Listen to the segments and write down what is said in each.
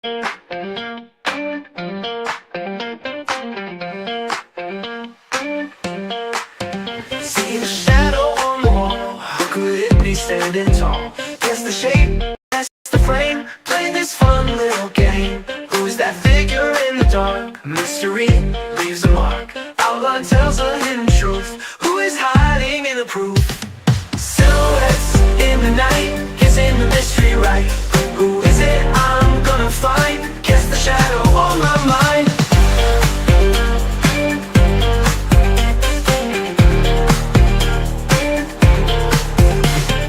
See the shadow on the wall. Who could it be standing tall? Guess the shape, guess the frame. Play this fun little game. Who's that figure in the dark? Mystery leaves a mark. Outline tells a hidden truth. Who is hiding in the proof? Silhouettes in the night, guessing the mystery right. Who is it I'm gonna find? Guess the shadow on my mind.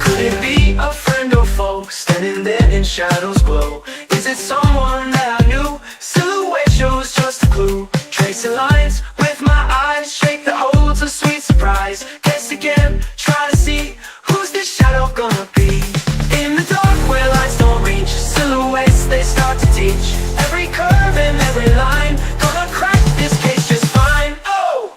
Could it be a friend or foe, standing there in shadows glow? Is it someone that I knew? Silhouette shows just a clue. Tracing lines with my eyes, shake that holds a sweet surprise. Guess again, try to see who's this shadow gonna be. In the dark where lights don't reach, silhouettes they start to teach. Every curve and every line, gonna crack this case just fine. Oh!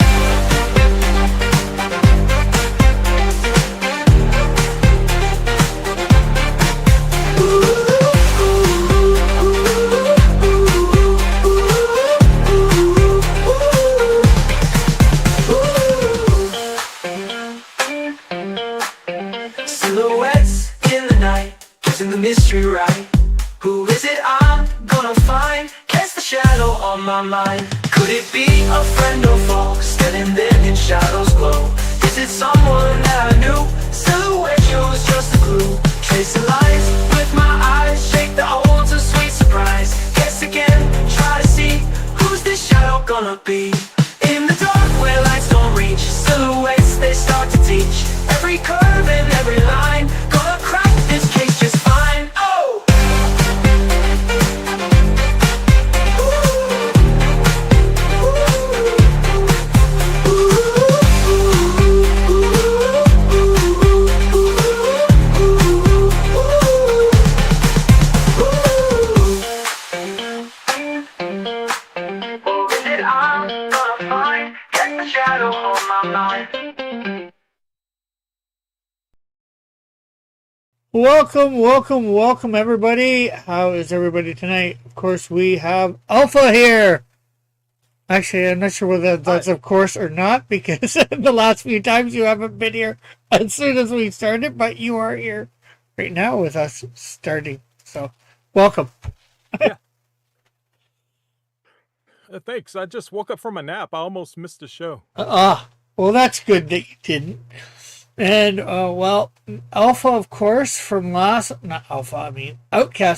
Silhouettes in the night, guessing the mystery right. Who is it I'm gonna find? Guess the shadow on my mind. Could it be a friend or foe, standing there in shadows glow? Is it someone that I knew? Silhouette shows just a clue. Tracing lines with my eyes, shake the holds a sweet surprise. Guess again, try to see who's this shadow gonna be. In the dark where lights don't reach, silhouettes they start to teach. Every curve and every line, gonna crack this case just fine. Oh! Or is it I'm gonna find? Get the shadow on my mind. Welcome, everybody. How is everybody tonight? Of course, we have Alpha here. Actually, I'm not sure whether that's of course or not, because the last few times you haven't been here as soon as we started, but you are here right now with us starting. So, welcome. Yeah. Thanks. I just woke up from a nap. I almost missed the show. Well, that's good that you didn't. And, Alpha, of course, Outcast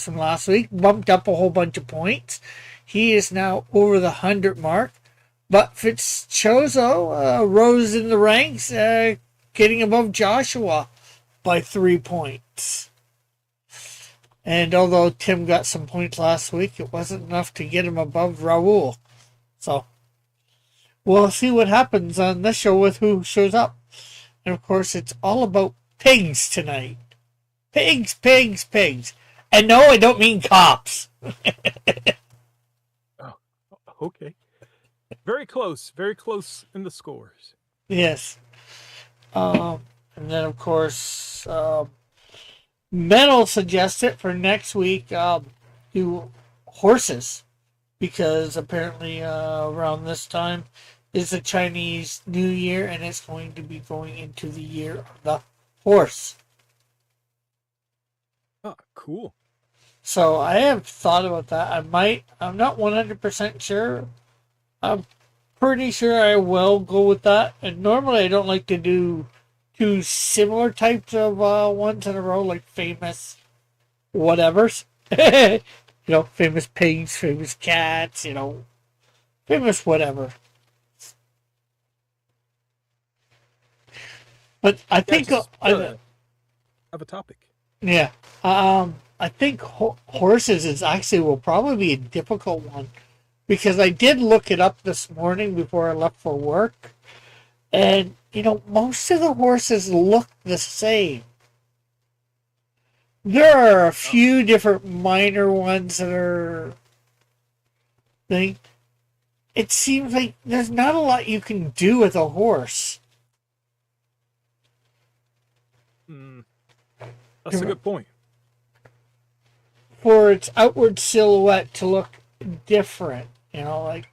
from last week, bumped up a whole bunch of points. He is now over the 100 mark. But Fitzchozo rose in the ranks, getting above Joshua by 3 points. And although Tim got some points last week, it wasn't enough to get him above Raul. So, we'll see what happens on this show with who shows up. And of course, it's all about pigs tonight. Pigs. And no, I don't mean cops. Oh, okay. Very close in the scores. Yes. And then, of course, Metal suggested for next week do horses, because apparently around this time is the Chinese New Year, and it's going to be going into the year of the horse. Oh, cool. So I have thought about that. I'm not 100% sure. I'm pretty sure I will go with that. And normally I don't like to do two similar types of ones in a row, like famous whatevers. Famous pigs, famous cats, famous whatever. But I think I have a topic. Yeah. I think horses will probably be a difficult one, because I did look it up this morning before I left for work, and most of the horses look the same. There are a few different minor ones that are thing. It seems like there's not a lot you can do with a horse. That's a good point. for its outward silhouette to look different. Like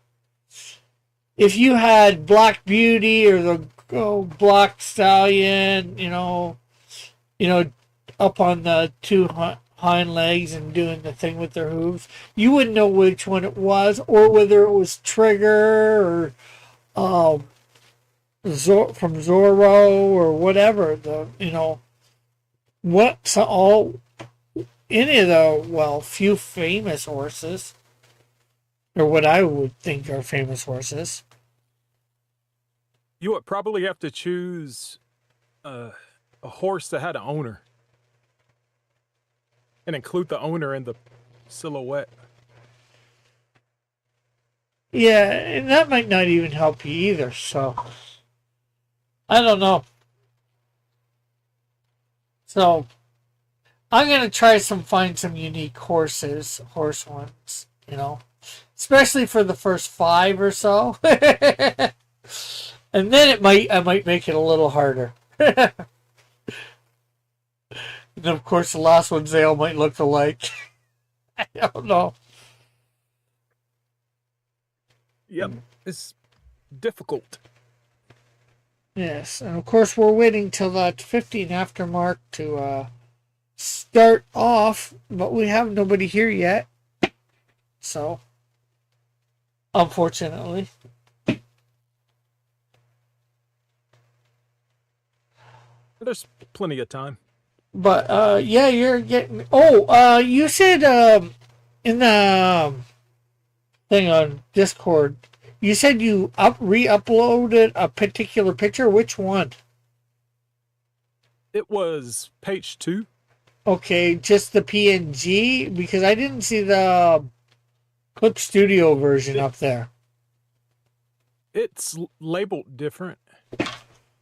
if you had Black Beauty or the Black Stallion, up on the two hind legs and doing the thing with their hooves, you wouldn't know which one it was, or whether it was Trigger or from Zorro or whatever. Any of the few famous horses, or what I would think are famous horses. You would probably have to choose a horse that had an owner and include the owner in the silhouette. Yeah, and that might not even help you either, so I don't know. So I'm gonna find some unique horse ones, especially for the first 5 or so. And then I might make it a little harder. And of course the last ones, they all might look alike. I don't know. Yep, it's difficult. Yes, and of course we're waiting till that 15 after mark to start off, but we have nobody here yet. So, unfortunately. There's plenty of time. But yeah, you're getting. You said in the thing on Discord, you said you re-uploaded a particular picture. Which one? It was page 2. Okay, just the PNG, because I didn't see the Clip Studio version up there. It's labeled different.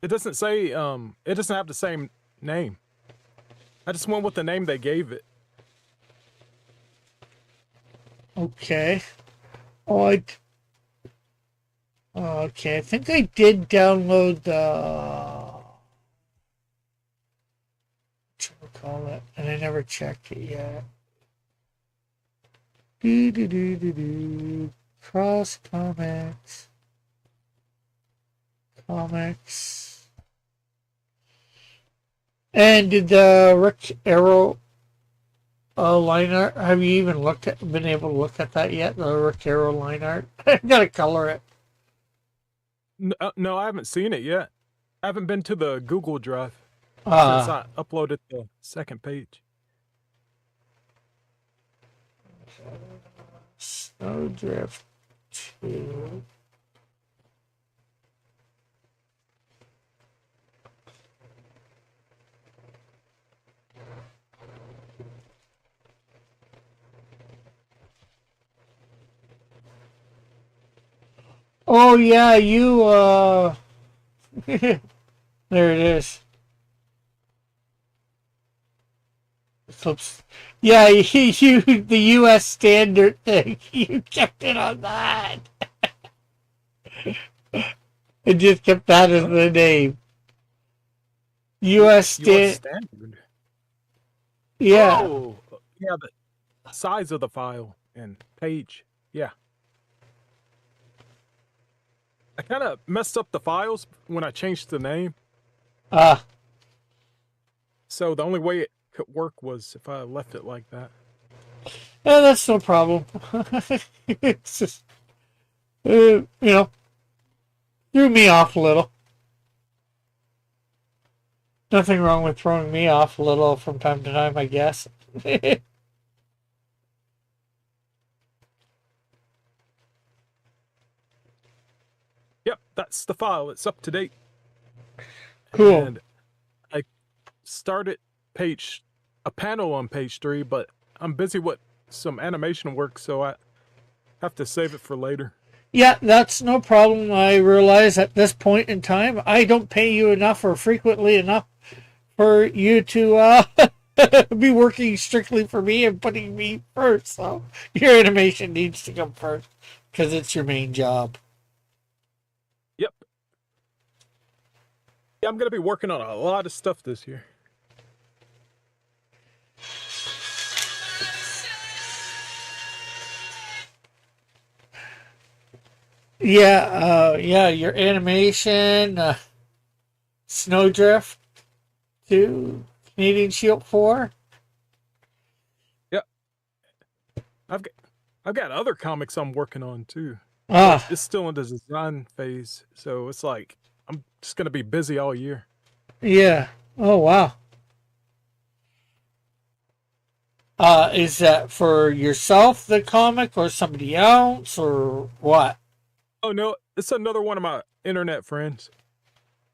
It doesn't say, it doesn't have the same name. I just went with the name they gave it. Okay. Okay, I think I did download what you call it, and I never checked it yet. Cross comics. And did the Rick Arrow line art, have you even been able to look at that yet? The Rick Arrow line art? I gotta color it. No, I haven't seen it yet. I haven't been to the Google Drive since I uploaded the second page. Snowdrift 2. Oh yeah, you there it is. Oops. Yeah, you the US standard thing. You kept it on that. It just kept that as the name. US standard. Yeah. Oh, yeah, the size of the file and page. Yeah. I kind of messed up the files when I changed the name. So the only way it could work was if I left it like that. Yeah, that's no problem. It's just, threw me off a little. Nothing wrong with throwing me off a little from time to time, I guess. Yep, that's the file. It's up to date. Cool. And I started a panel on page 3, but I'm busy with some animation work, so I have to save it for later. Yeah, that's no problem. I realize at this point in time, I don't pay you enough or frequently enough for you to be working strictly for me and putting me first. So your animation needs to come first because it's your main job. Yep. Yeah, I'm going to be working on a lot of stuff this year. Yeah, your animation, Snowdrift 2, Canadian Shield 4. Yeah, I've got I've got other comics I'm working on too, but Ah, it's still in the design phase, so it's like I'm just gonna be busy all year. yeah. Oh, wow. Is that for yourself, the comic, or somebody else, or what? Oh no, it's another one of my internet friends.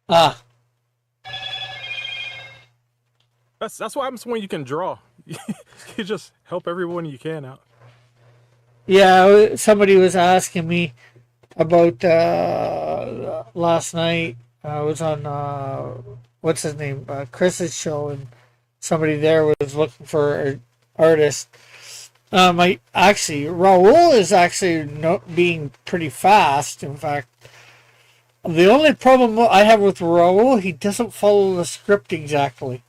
Ah, That's what happens when you can draw. You just help everyone you can out. yeah, somebody was asking me about last night. I was on what's his name, Chris's show, and somebody there was looking for an artist. I actually Raul is actually not being pretty fast. In fact, the only problem I have with Raul, he doesn't follow the script exactly.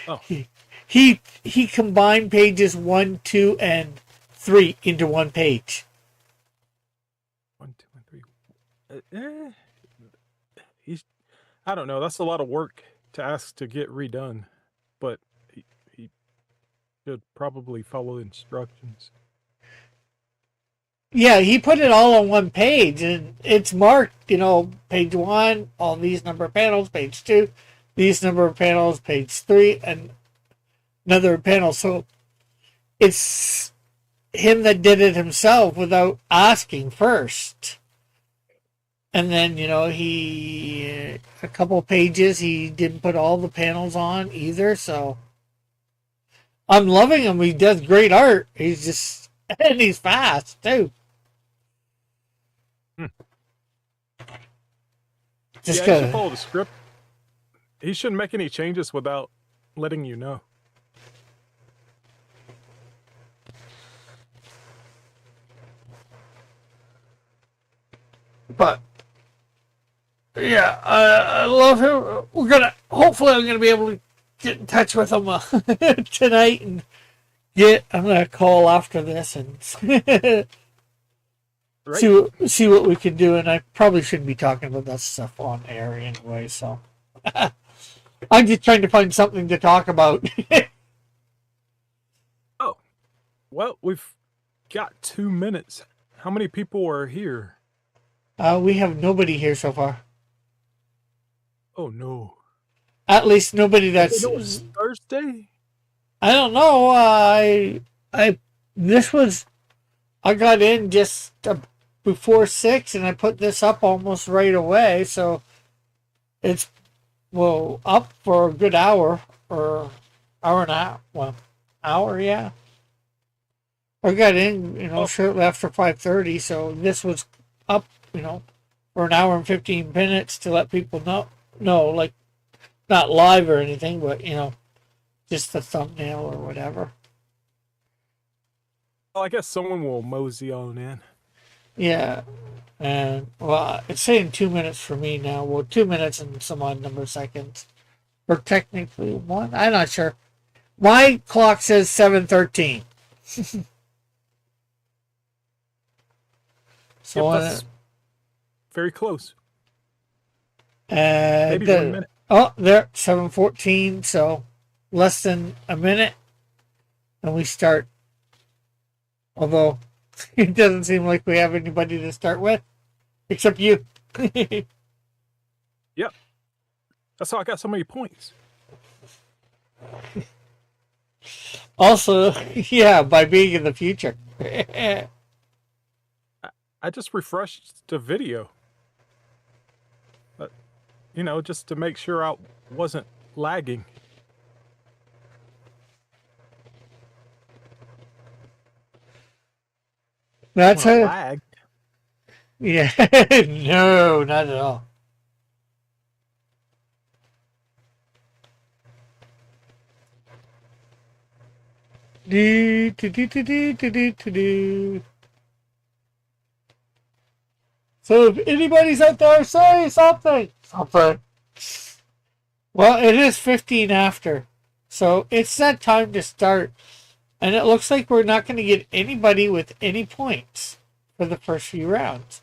Oh, He combined pages 1, 2, and 3 into one page. 1, 2, and 3. He's I don't know. That's a lot of work to ask to get redone, but he should probably follow instructions. Yeah, he put it all on one page, and it's marked, page 1, all these number of panels, page 2, these number of panels, page 3, and another panel. So it's him that did it himself without asking first. And then, he, a couple of pages, he didn't put all the panels on either. So I'm loving him. He does great art. He's just, and he's fast too. Hmm. Just Yeah, he should go. follow the script. He shouldn't make any changes without letting you know. But yeah, I love him. Hopefully, I'm gonna be able to get in touch with him tonight and I'm gonna call after this and Right? see what we can do. And I probably shouldn't be talking about that stuff on air anyway. So I'm just trying to find something to talk about. Oh, well, we've got 2 minutes. How many people are here? We have nobody here so far. Oh no. At least nobody Did that's. they know it's Thursday? I don't know. This was. I got in just before 6, and I put this up almost right away. So it's up for a good hour or hour and a half. Well, hour, yeah. I got in, shortly after 5:30. So this was up, for an hour and 15 minutes to let people know. No, like not live or anything, but just the thumbnail or whatever. Well, I guess someone will mosey on in. Yeah. And it's saying 2 minutes for me now. Well, 2 minutes and some odd number of seconds. Or technically one. I'm not sure. My clock says 7:13. So Yep, that's very close. and Maybe 1 minute. oh, there 7:14. So less than a minute, and we start. Although it doesn't seem like we have anybody to start with, except you. Yep. That's how I got so many points. Also, yeah, by being in the future. I just refreshed the video. But, just to make sure I wasn't lagging. That's When I how. lagged. Yeah, no, not at all. Do, do, do, do, do, do, do, do, do. So if anybody's out there, say something. Something. Well, it is 15 after. So it's that time to start. And it looks like we're not going to get anybody with any points for the first few rounds.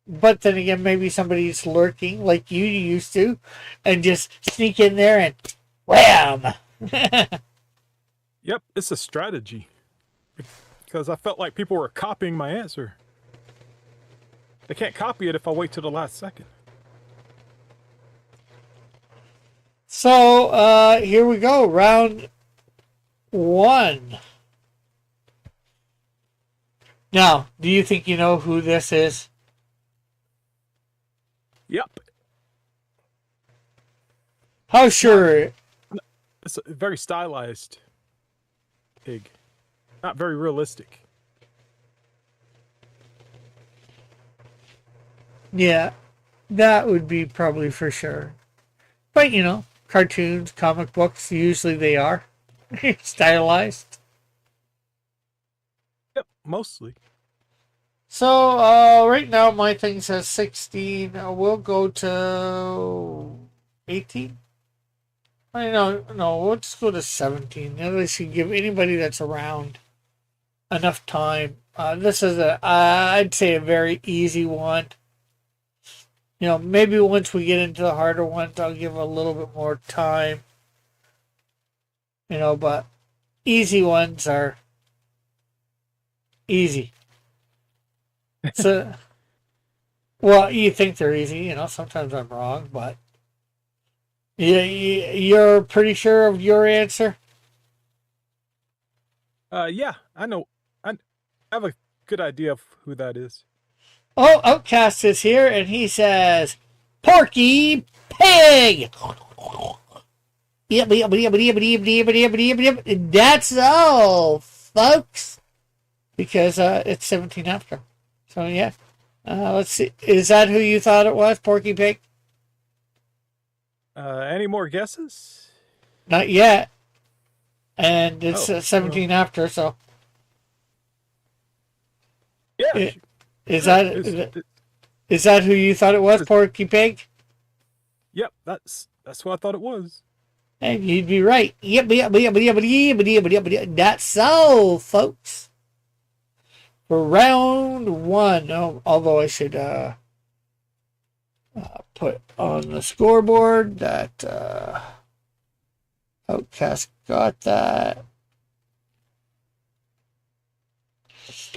But then again, maybe somebody's lurking like you used to and just sneak in there and wham! Yep, it's a strategy. Because I felt like people were copying my answer. They can't copy it if I wait till the last second. So, here we go. Round 1. Now, do you think you know who this is? Yep. How sure? It's a very stylized pig. Not very realistic. Yeah, that would be probably for sure. But, you know, cartoons, comic books, usually they are stylized. Yep, mostly. So, right now my thing says 16. We'll go to 18. No, we'll just go to 17. At least you give anybody that's around enough time. This is I'd say a very easy one. You know, maybe once we get into the harder ones, I'll give a little bit more time. You know, but easy ones are easy. So, well, you think they're easy, you know, sometimes I'm wrong, but you're pretty sure of your answer? Yeah, I know. I have a good idea of who that is. Oh, Outcast is here, and he says, Porky Pig! That's all, folks. Because it's 17 after. So, yeah. Let's see. Is that who you thought it was, Porky Pig? Any more guesses? Not yet. And it's 17 after, so. Yeah. Is that who you thought it was, Porky Pig? Yep, that's what I thought it was. And you'd be right. Yep. That's so, folks. For round 1. Oh, although I should put on the scoreboard that Outcast got that.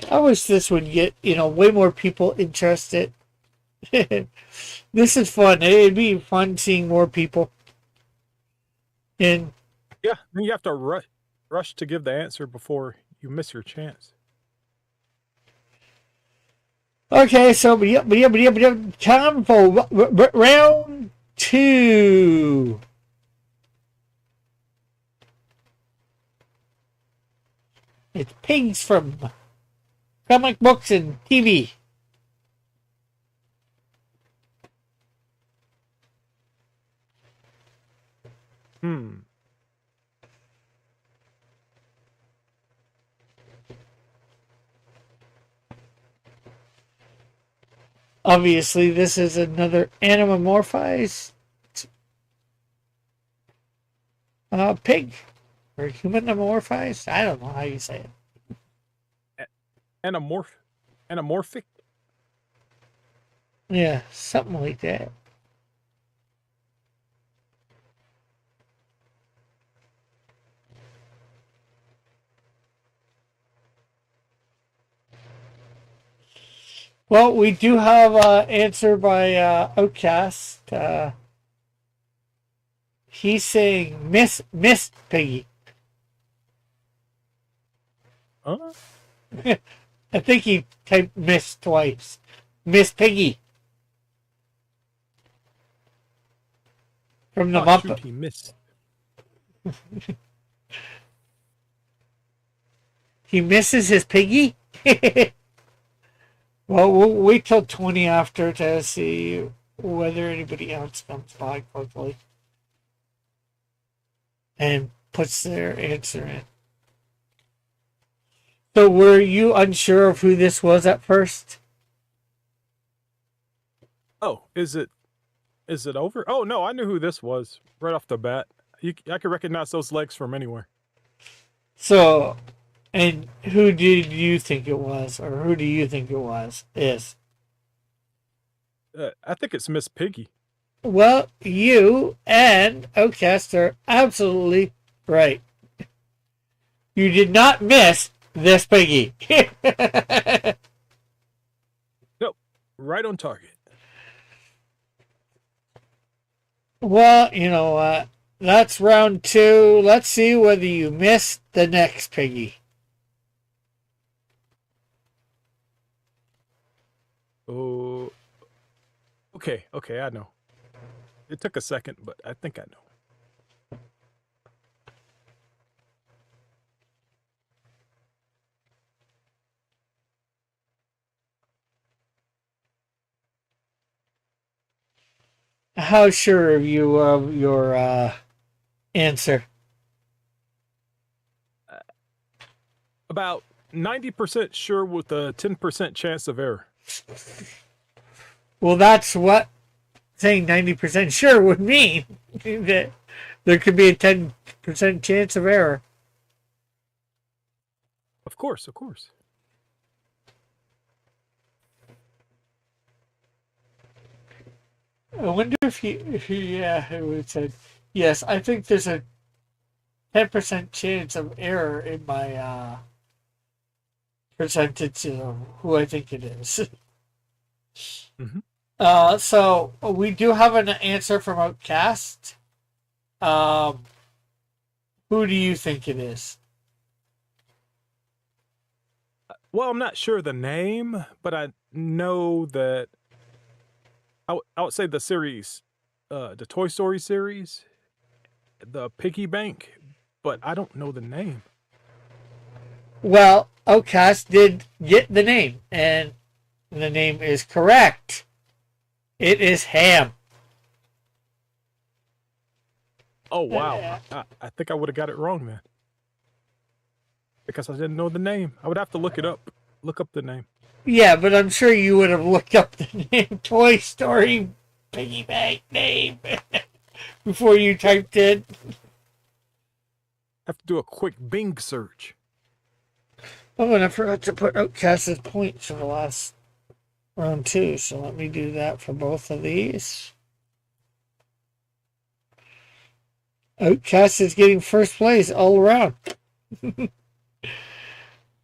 I wish this would get, way more people interested. This is fun. It'd be fun seeing more people. And yeah, you have to rush to give the answer before you miss your chance. Okay, so time for round 2. It's pigs from comic books and TV. Obviously, this is another anamorphized pig. Or humanamorphized? I don't know how you say it. Anamorphic? Yeah, something like that. Well, we do have an answer by Outcast. He's saying Miss Piggy. Huh? I think he typed Miss twice. Miss Piggy. From the Oh, shoot, Muppet. he missed. He misses his piggy? Well, we'll wait till 20 after to see whether anybody else comes by quickly and puts their answer in. So were you unsure of who this was at first? Oh, is it over? Oh no, I knew who this was right off the bat. I could recognize those legs from anywhere. So And who did you think it was, or who do you think it was? Is I think it's Miss Piggy. well, you and Outcast are absolutely right. You did not miss this piggy. Nope, right on target. Well, you know what? That's round two. Let's see whether you missed the next piggy. Oh, okay, I know. It took a second, but I think I know. How sure are you of your answer? About 90% sure with a 10% chance of error. Well, that's what saying 90% sure would mean. That there could be a 10% chance of error. Of course, of course. I wonder if he would said, yes, I think there's a 10% chance of error in my percentage of who I think it is. Mhm. So we do have an answer from Outcast. Who do you think it is? Well, I'm not sure the name, but I know that I would say the series, the Toy Story series, the Piggy Bank, but I don't know the name. Well, Outcast did get the name, and the name is correct. It is Ham. Oh wow, I think I would have got it wrong then, because I didn't know the name. I would have to look it up. Look up the name. Yeah, but I'm sure you would have looked up the name Toy Story Piggy Bank name before you typed in. Have to do a quick Bing search. Oh, and I forgot to put Outcast's points for the last round too, so let me do that for both of these. Outcast is getting first place all around.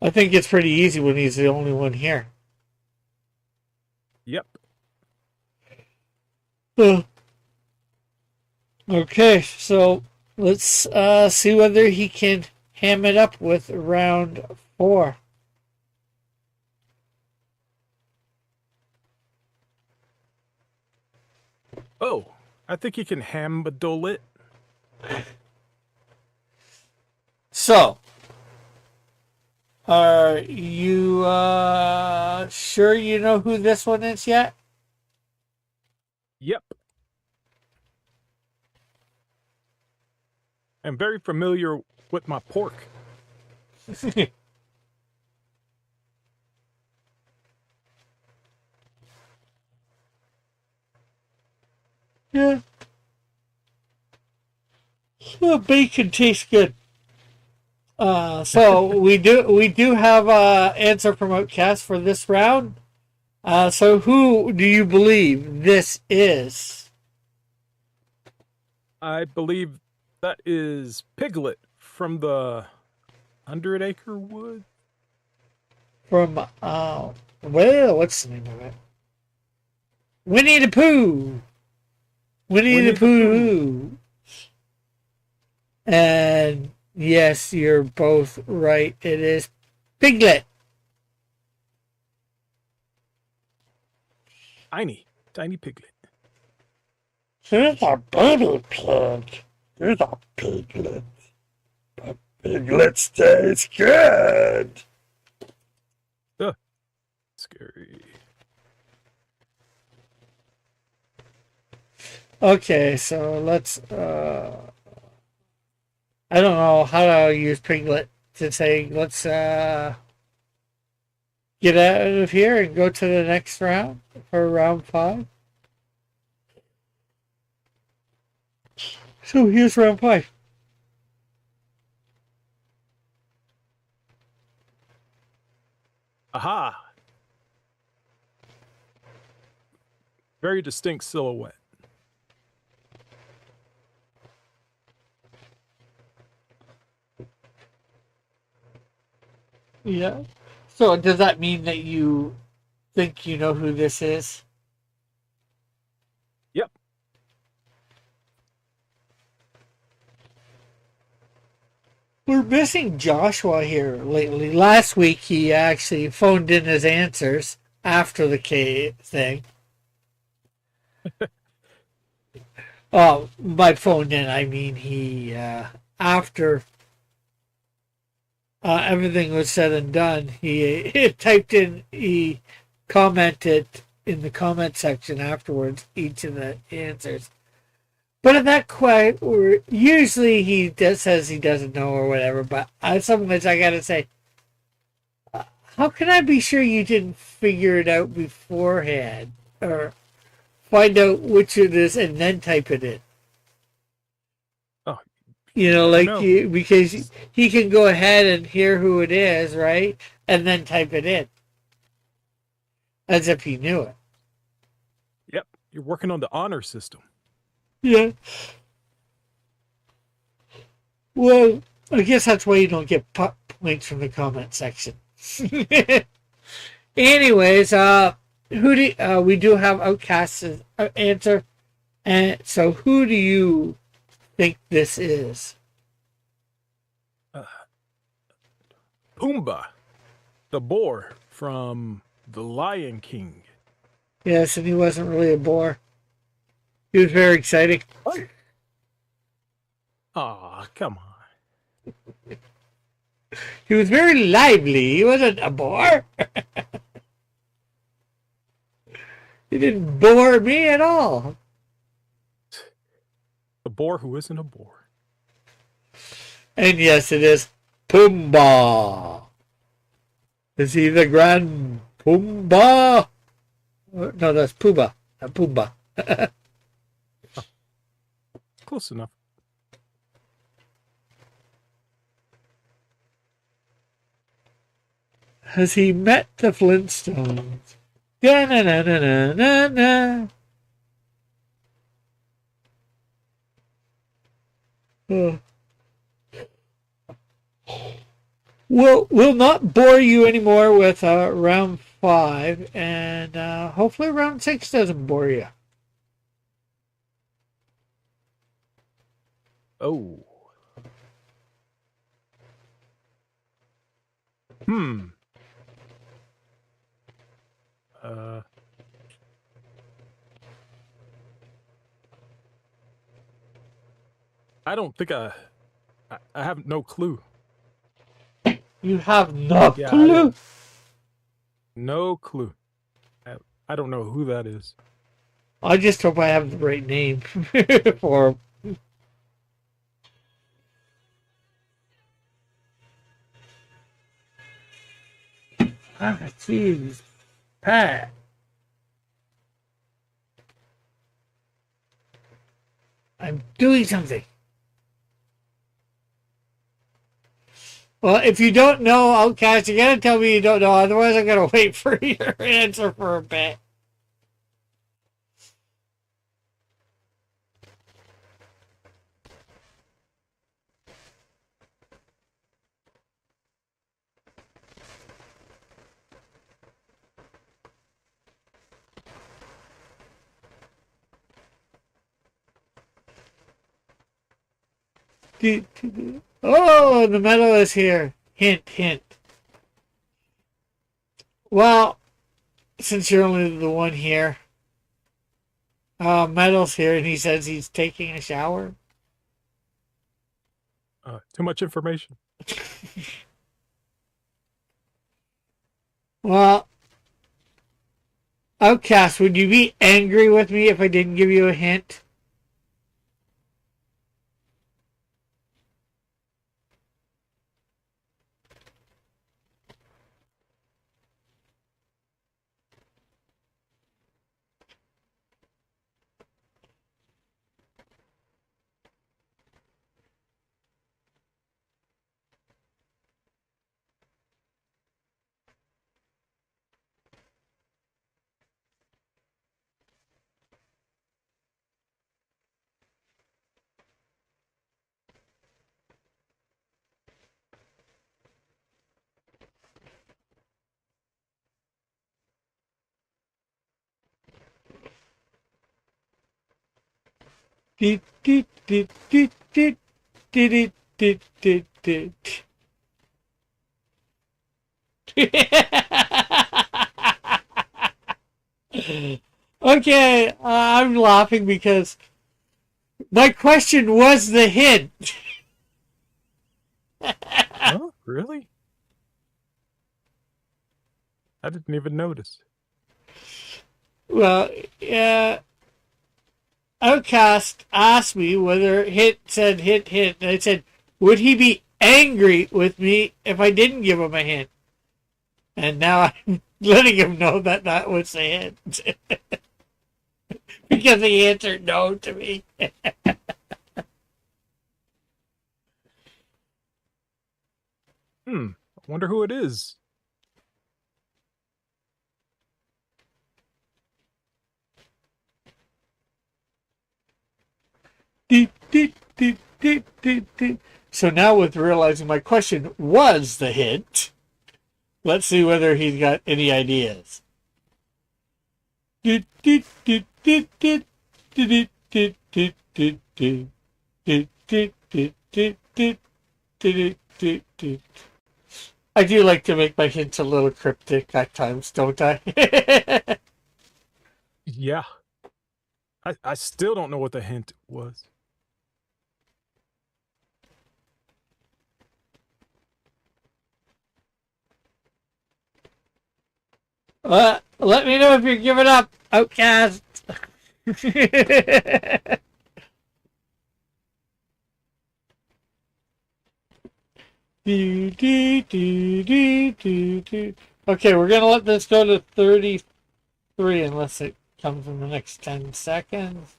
I think it's pretty easy when he's the only one here. Yep. Okay, so let's see whether he can ham it up with round 4. Oh, I think you can handle it. So, are you sure you know who this one is yet? Yep. I'm very familiar with my pork. Yeah. Well, bacon tastes good. So we do have answer from Outcast for this round. So who do you believe this is? I believe that is Piglet from the 100 Acre Wood. From well, what's the name of it? Winnie the Pooh. Winnie the Pooh. And yes, you're both right. It is Piglet. Tiny Piglet. Here's a baby pig. Here's a piglet. But Piglet tastes good. Scary. Okay, so let's I don't know how to use Piglet to say let's get out of here and go to the next round for round 5. So here's round 5. Aha! Very distinct silhouette. Yeah. So does that mean that you think you know who this is? Yep. We're missing Joshua here lately. Last week he actually phoned in his answers after the K thing. Oh, by phoned in I mean he after everything was said and done, he typed in, he commented in the comment section afterwards each of the answers. But in that quite, usually he just says he doesn't know or whatever. But sometimes I gotta say, how can I be sure you didn't figure it out beforehand or find out which it is and then type it in? Oh, You know, never like know. because he can go ahead and hear who it is, right, and then type it in as if he knew it. Yep. You're working on the honor system. Yeah. Well, I guess that's why you don't get points from the comment section. Anyways, we do have Outcast's answer, and so who do you think this is? Pumbaa, the boar from The Lion King. Yes, and he wasn't really a bore. He was very exciting. Aw, come on. He was very lively. He wasn't a bore. He didn't bore me at all. The boar who isn't a boar. And yes, it is Pumbaa. Is he the Grand Pumbaa? No, that's Pumbaa. Pumbaa. Close enough. Has he met the Flintstones? Da na na na na na na. Oh. We'll not bore you anymore with round 5, and hopefully round 6 doesn't bore you. Oh. Hmm. I don't think I have no clue. You have no Yeah, clue. No clue. I don't know who that is. I just hope I have the right name for him. Ah, jeez. Pat. I'm doing something. Well, if you don't know, Outcast, you gotta tell me you don't know. Otherwise, I'm gonna wait for your answer for a bit. Oh, the medal is here. Hint, hint. Well, since you're only the one here, medal's here, and he says he's taking a shower. Too much information. Well, Outcast, would you be angry with me if I didn't give you a hint? Dee, dee, dee, dee, dee, dee, dee, dee, dee, dee. Okay, I'm laughing because my question was the hint. Huh? Really? I didn't even notice. Well, Outcast asked me whether hit said hint, hint, and I said, would he be angry with me if I didn't give him a hint? And now I'm letting him know that that was the hint. Because he answered no to me. I wonder who it is. Deep, deep, deep, deep, deep, deep. So now, with realizing my question was the hint, let's see whether he's got any ideas. Deep, deep, deep, deep, deep, deep, deep, deep, deep, deep, deep, deep, deep, deep, deep, deep, deep, deep. I do like to make my hints a little cryptic at times, don't I? Yeah. I still don't know what the hint was. Let me know if you're giving up, Outcast. Okay, we're gonna let this go to 33 unless it comes in the next 10 seconds.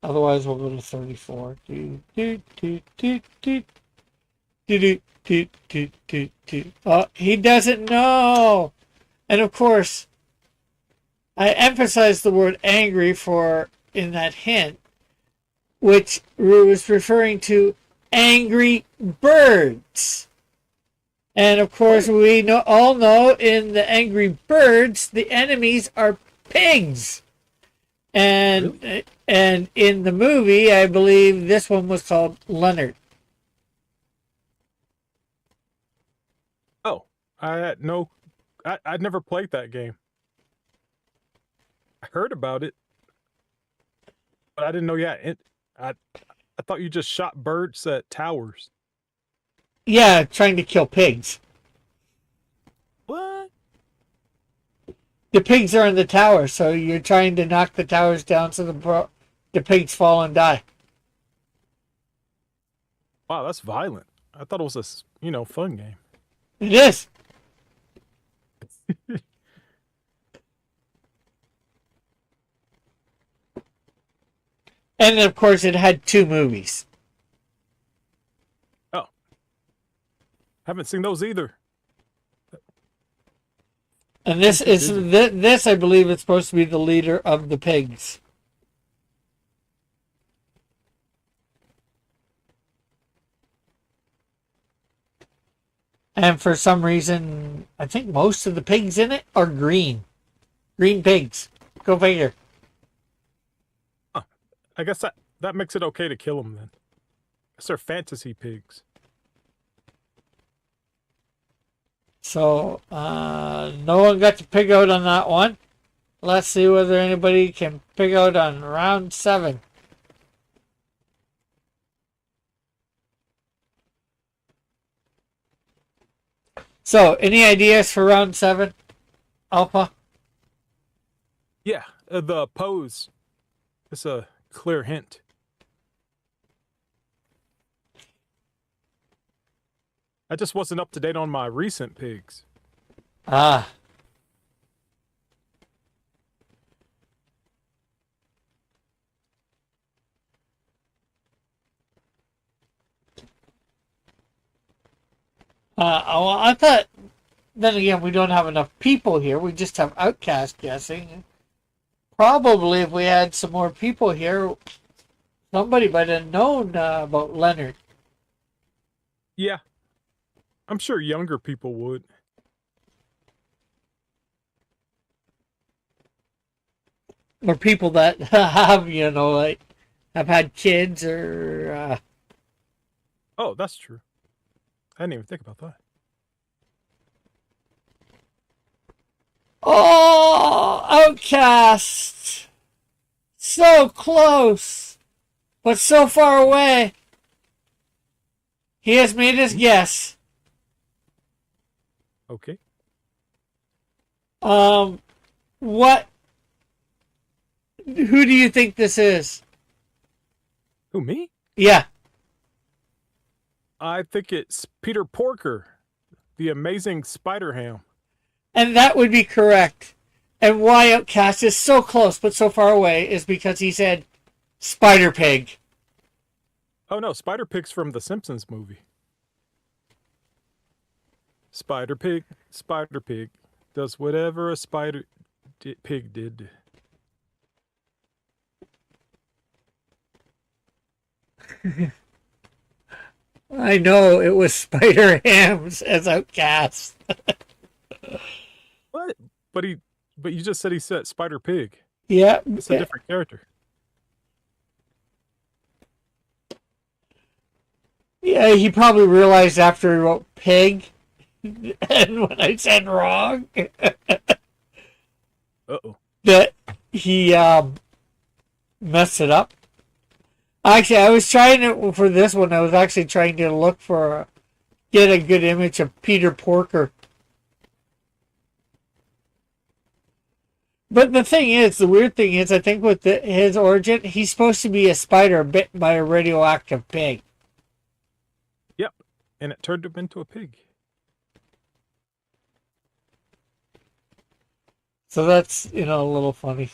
Otherwise, we'll go to 34. Oh, he doesn't know. And of course, I emphasized the word angry for in that hint, which was referring to Angry Birds. And of course, we all know in the Angry Birds, the enemies are pigs. And Really? and in the movie, I believe this one was called Leonard. Oh, I had no. I'd never played that game. I heard about it, but I didn't know. Yeah, I thought you just shot birds at towers. Yeah, trying to kill pigs. What? The pigs are in the tower, so you're trying to knock the towers down so the pigs fall and die. Wow, that's violent. I thought it was a fun game. It is. And of course, it had 2 movies. Oh, haven't seen those either. And this I believe, is supposed to be the leader of the pigs. And for some reason, I think most of the pigs in it are green. Green pigs. Go figure. I guess that makes it okay to kill them then. Guess they're fantasy pigs. So, no one got to pig out on that one. Let's see whether anybody can pig out on round 7. So, any ideas for round 7, Alpha? Yeah, the pose. It's a clear hint. I just wasn't up to date on my recent pigs. Ah. Well, I thought, then again, we don't have enough people here. We just have Outcast guessing. Probably if we had some more people here, somebody might have known about Leonard. Yeah. I'm sure younger people would. Or people that have, like have had kids or. Oh, that's true. I didn't even think about that. Oh, Outcast! So close, but so far away. He has made his guess. Okay. What? Who do you think this is? Who, me? Yeah. I think it's Peter Porker, the amazing Spider Ham. And that would be correct. And why Outcast is so close but so far away is because he said Spider Pig. Oh no, Spider Pig's from the Simpsons movie. Spider Pig does whatever a pig did. I know it was Spider Hams as Outcast. What? But you just said he said Spider Pig. Yeah. It's a different character. Yeah, he probably realized after he wrote pig and when I said wrong Uh-oh. that he messed it up. Actually, I was trying to, for this one, I was actually trying to look for, get a good image of Peter Porker. But the thing is, the weird thing is, I think with his origin, he's supposed to be a spider bitten by a radioactive pig. Yep. And it turned him into a pig. So that's, a little funny.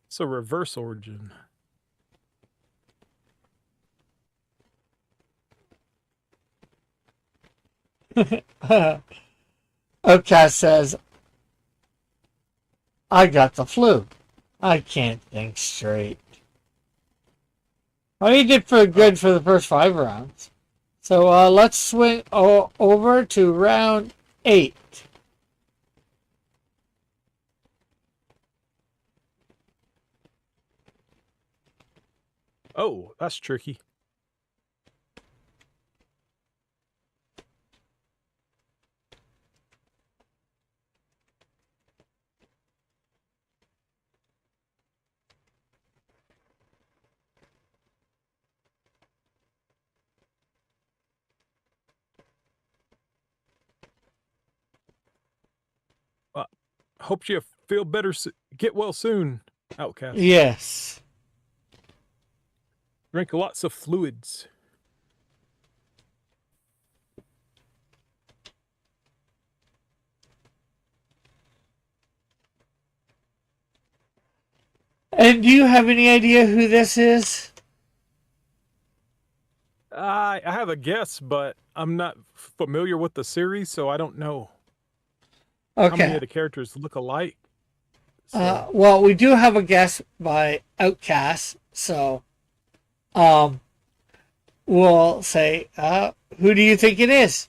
It's a reverse origin. Outcast says, I got the flu. I can't think straight. Well, he did pretty good for the first 5 rounds. So let's swing over to round 8. Oh, that's tricky. Hope you feel better. Get well soon, Outcast. Yes. Drink lots of fluids. And do you have any idea who this is? I have a guess, but I'm not familiar with the series, so I don't know how many Okay. of the characters look alike. So, Well, we do have a guess by Outcast, so we'll say, who do you think it is?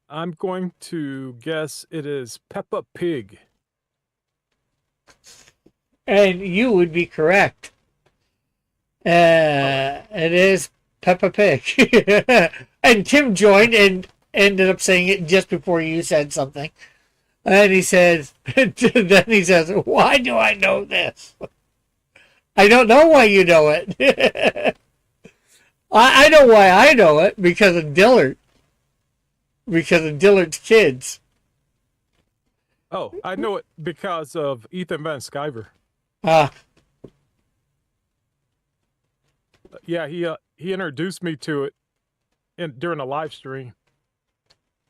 I'm going to guess it is Peppa Pig. And you would be correct. It is Peppa Pig. And Tim joined and ended up saying it just before you said something. And he says, then he says, why do I know this? I don't know why you know it. I know why I know it, because of Dillard. Because of Dillard's kids. Oh, I know it because of Ethan Van Sciver. Yeah, he introduced me to it during a live stream,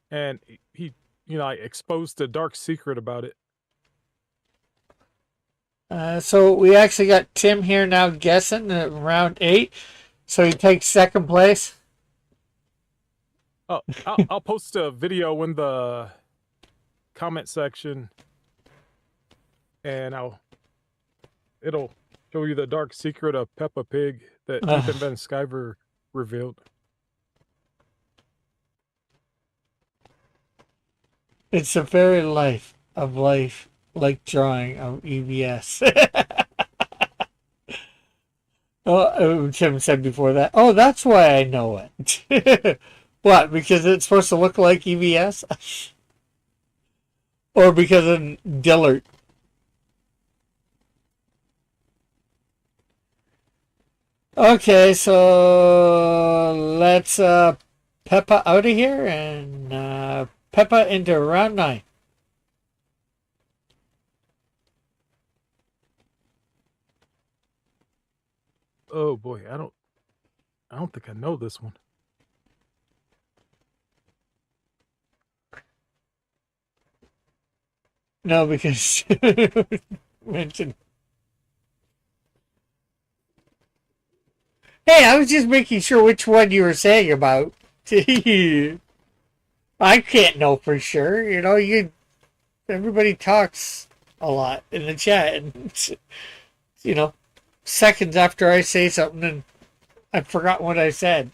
and he I exposed the dark secret about it. So we actually got Tim here now guessing at round 8. So he takes second place. Oh, I'll post a video in the comment section, and it'll show you the dark secret of Peppa Pig that Ethan Van Sciver revealed. It's a very life like drawing of EBS. Tim said before that. Oh, that's why I know it. What? Because it's supposed to look like EVS, or because of Dillard? Okay, so let's Peppa out of here and Peppa into round 9. Oh boy, I don't think I know this one. No, because mentioned. Hey, I was just making sure which one you were saying about. I can't know for sure. You know, everybody talks a lot in the chat, and you know, seconds after I say something, and I forgot what I said.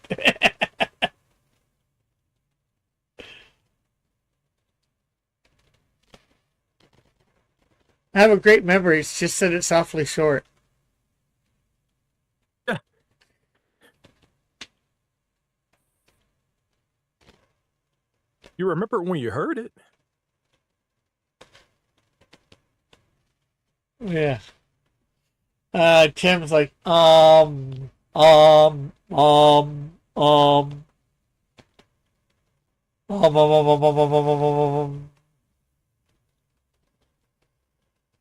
I have a great memory. It's just that it's awfully short. You remember when you heard it? Yeah. Tim's like, um, um, um, um,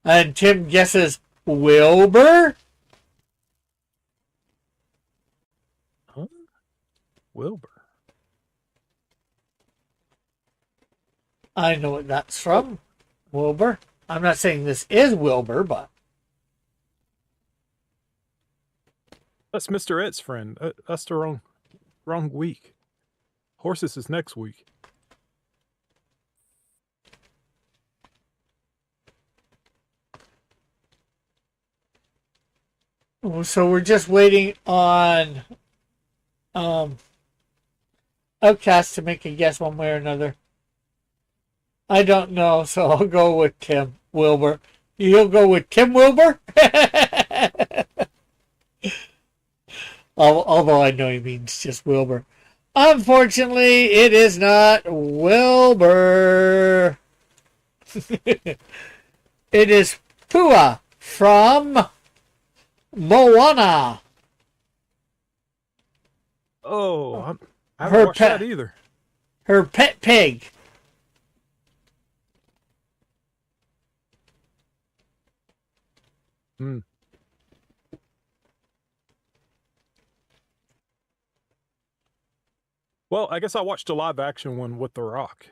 and Tim guesses Wilbur. Huh? Wilbur. I know what that's from. Wilbur. I'm not saying this is Wilbur, but That's Mr. Ed's friend. That's the wrong week. Horses is next week. so we're just waiting on Outcast to make a guess one way or another. I don't know, so I'll go with Tim Wilbur. You'll go with Tim Wilbur? Although I know he means just Wilbur. Unfortunately, it is not Wilbur. It is Pua from Moana. Oh, I Her haven't watched pet- that either. Her pet pig. Hmm. Well, I guess I watched a live action one with The Rock.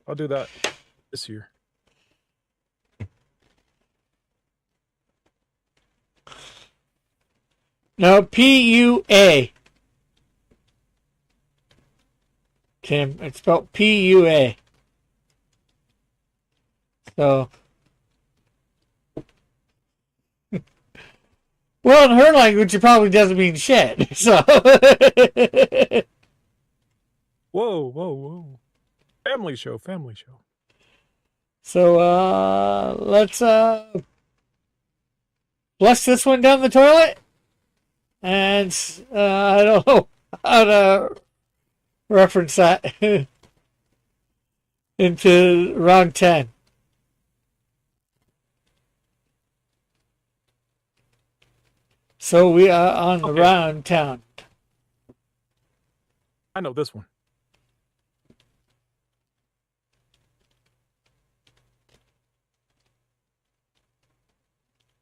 I'll do that this year. No, Pua. Tim, it's spelled Pua. So, well, in her language, it probably doesn't mean shit. So, Whoa. Family show. so let's flush this one down the toilet, and I don't know how to reference that into round 10. So we are on the Okay. round 10. I know this one.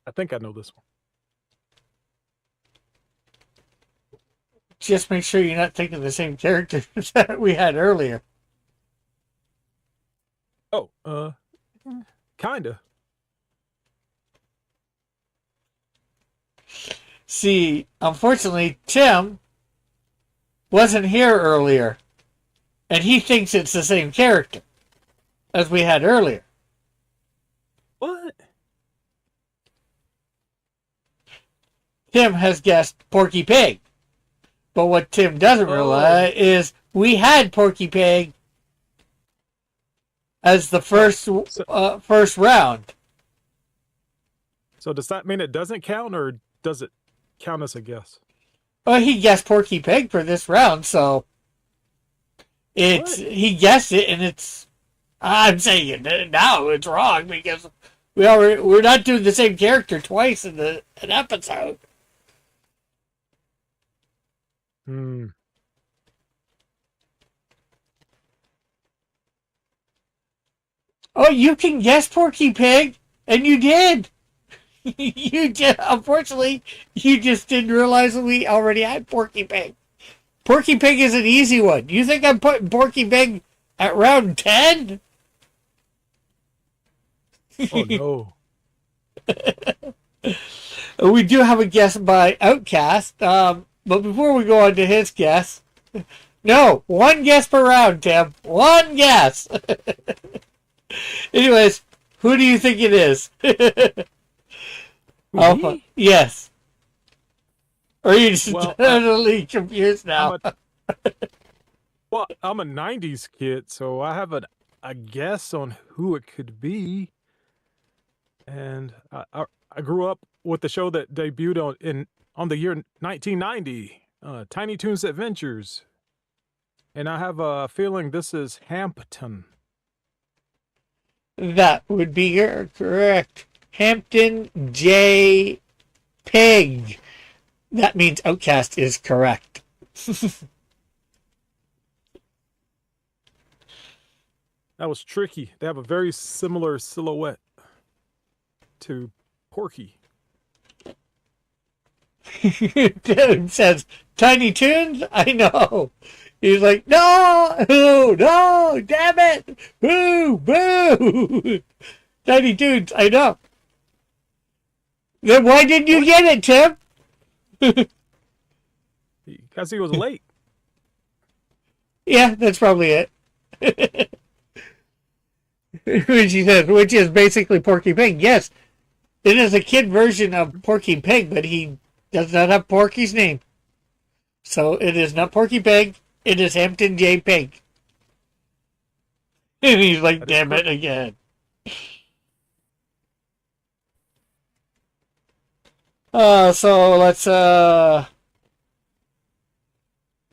I think I know this one. Just make sure you're not thinking the same character that we had earlier. Oh, kinda. See, unfortunately, Tim wasn't here earlier, and he thinks it's the same character as we had earlier. What? Tim has guessed Porky Pig. But what Tim doesn't realize is we had Porky Pig as the first round. So does that mean it doesn't count, or does it? count as a guess? Well, he guessed Porky Pig for this round, so What? he guessed it, and it's. I'm saying it now it's wrong because we're not doing the same character twice in an episode. Hmm. Oh, you can guess Porky Pig, and you did. You just, unfortunately, you just didn't realize that we already had Porky Pig. Porky Pig is an easy one. You think I'm putting Porky Pig at round 10? Oh no. We do have a guess by Outcast, but before we go on to his guess, no, one guess per round, Tim. One guess. Anyways, who do you think it is? Alpha. Me? Yes. Or are you just Well, totally confused now? I'm a '90s kid, so I have a guess on who it could be. And I grew up with the show that debuted on the year 1990, Tiny Toons Adventures, and I have a feeling this is Hampton. That would be correct. Hampton J. Pig. That means Outcast is correct. That was tricky. They have a very similar silhouette to Porky. Dude says, Tiny Toons? I know. He's like, no, no, damn it. Boo, boo. Tiny Toons, I know. Then why didn't you get it, Tim? Because he was late. Yeah, that's probably it. Which he says, which is basically Porky Pig. Yes, it is a kid version of Porky Pig, but he does not have Porky's name. So it is not Porky Pig. It is Hampton J. Pig. And he's like, damn it again. So let's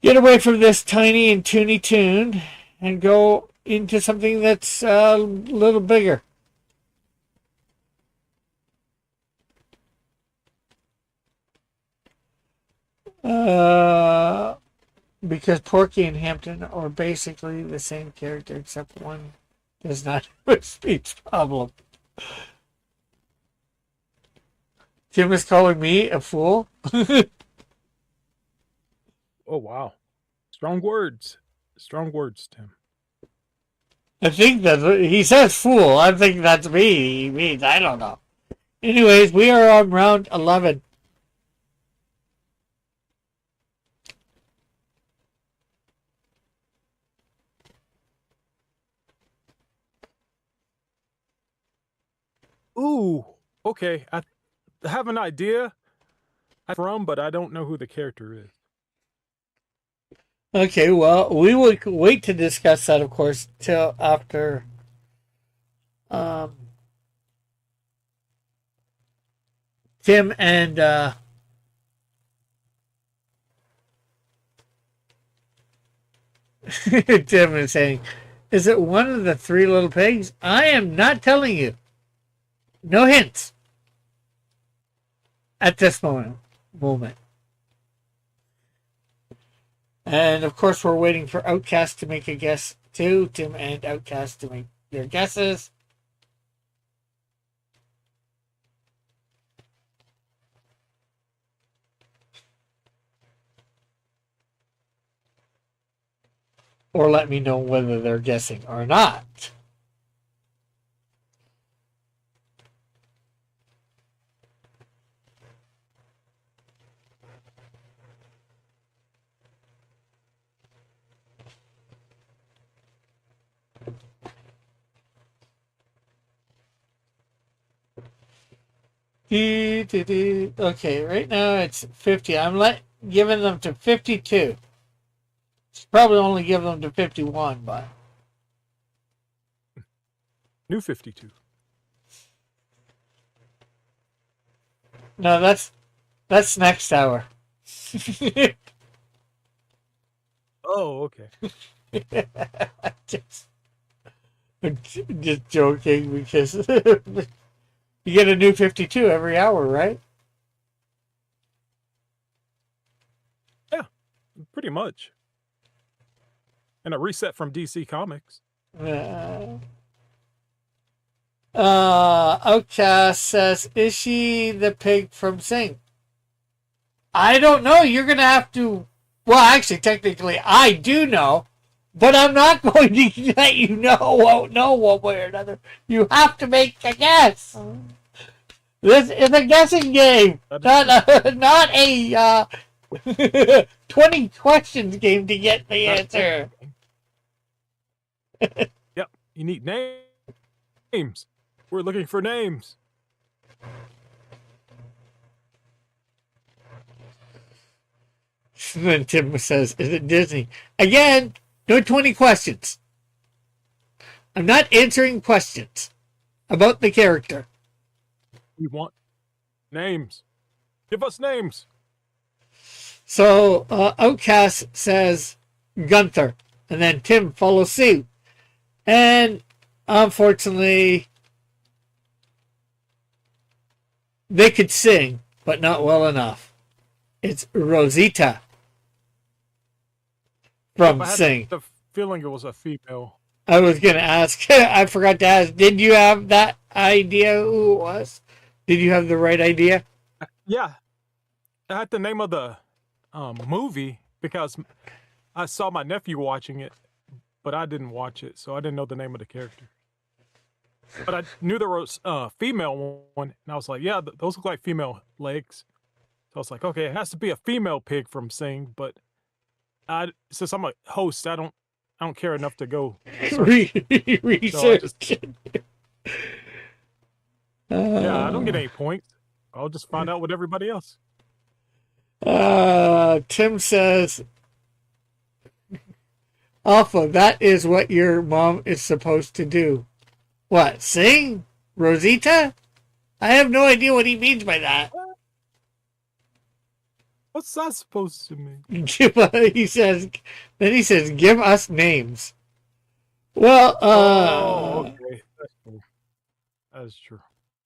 get away from this tiny and toony tune and go into something that's a little bigger. Because Porky and Hampton are basically the same character, except one does not have a speech problem. Tim is calling me a fool. Oh, wow. Strong words. Strong words, Tim. I think that's what he says fool. I think that's me. He means, I don't know. Anyways, we are on round 11. Ooh, okay. I have an idea from, but I don't know who the character is. Okay, well, we will wait to discuss that, of course, till after Tim and Tim is saying, is it one of the three little pigs? I am not telling you. No hints at this moment. And of course, we're waiting for Outcast to make a guess too. Tim and Outcast to make their guesses. Or let me know whether they're guessing or not. Okay, right now it's 50. I'm giving them to 52. It's probably only give them to 51, but New 52. no, that's That's next hour. Oh, okay. just, just joking because you get a new 52 every hour, right? Yeah, pretty much. And a reset from DC Comics. Outcast says, is she the pig from Sing? I don't know. You're going to have to. Well, actually, technically, I do know, but I'm not going to let you know one way or another. You have to make a guess. This is a guessing game, not a 20 questions game to get the answer. Yep, you need names. We're looking for names. Then Tim says, is it Disney? Again, no 20 questions. I'm not answering questions about the character. We want names. Give us names. So Outcast says Gunther, and then Tim follows suit. And unfortunately, they could sing, but not well enough. It's Rosita from I had Sing. the feeling it was a female. I was going to ask, I forgot to ask, did you have that idea who it was? Did you have the right idea? Yeah, I had the name of the movie because I saw my nephew watching it, but I didn't watch it, so I didn't know the name of the character. But I knew there was a female one, and I was like, yeah, those look like female legs. So I was like, okay, it has to be a female pig from Sing, but since I'm a host, I don't care enough to go Research. Yeah, I don't get any points. I'll just find out with everybody else. Tim says, Alpha, that is what your mom is supposed to do. What, sing? Rosita? I have no idea what he means by that. What's that supposed to mean? He says, give us names. Well, okay. That's true. That's true.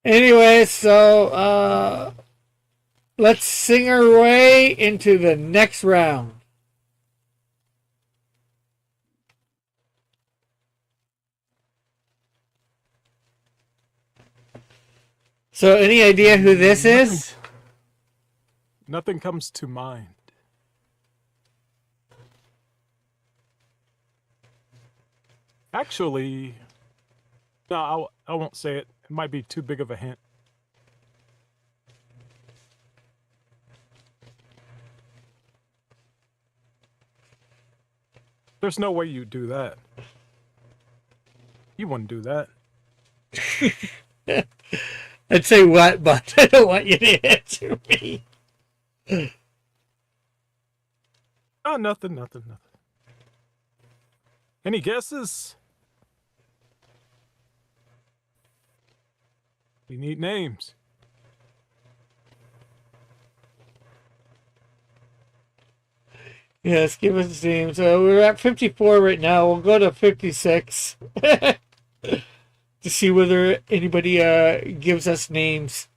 Anyway, so let's sing our way into the next round. So, any idea who this is? Nothing comes to mind. Actually, no, I won't say it. It might be too big of a hint. There's no way you'd do that. You wouldn't do that. I'd say what, but I don't want you to answer me. Oh, nothing. Any guesses? We need names. Yes, give us names. So we're at 54 right now. We'll go to 56 to see whether anybody gives us names.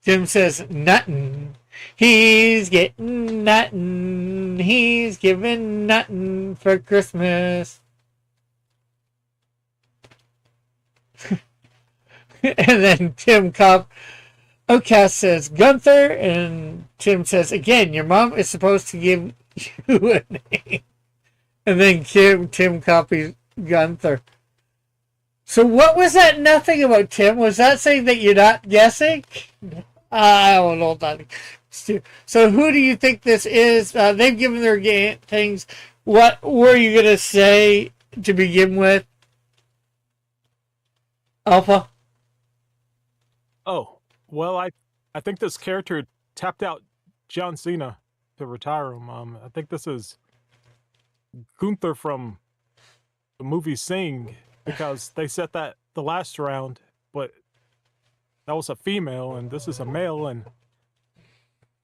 Tim says, nothing. He's getting nothing. He's giving nothing for Christmas. And then Tim Cobb, Outcast says Gunther, and Tim says, again, your mom is supposed to give you a name. And then Tim copies Gunther. So what was that nothing about, Tim? Was that saying that you're not guessing? I don't know. So who do you think this is? They've given their things. What were you going to say to begin with? Alpha? Oh, well, I think this character tapped out John Cena to retire him. I think this is Gunther from the movie Sing, because they said that the last round, but that was a female and this is a male, and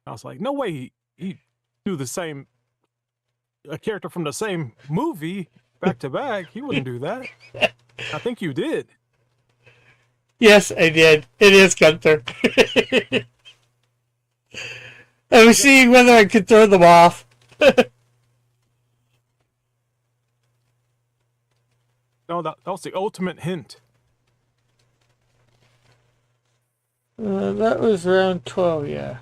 I was like, no way he do the same a character from the same movie back to back. He wouldn't do that. I think you did. Yes, I did. It is Gunther. I was seeing whether I could throw them off. No, that was the ultimate hint. That was round 12, yeah.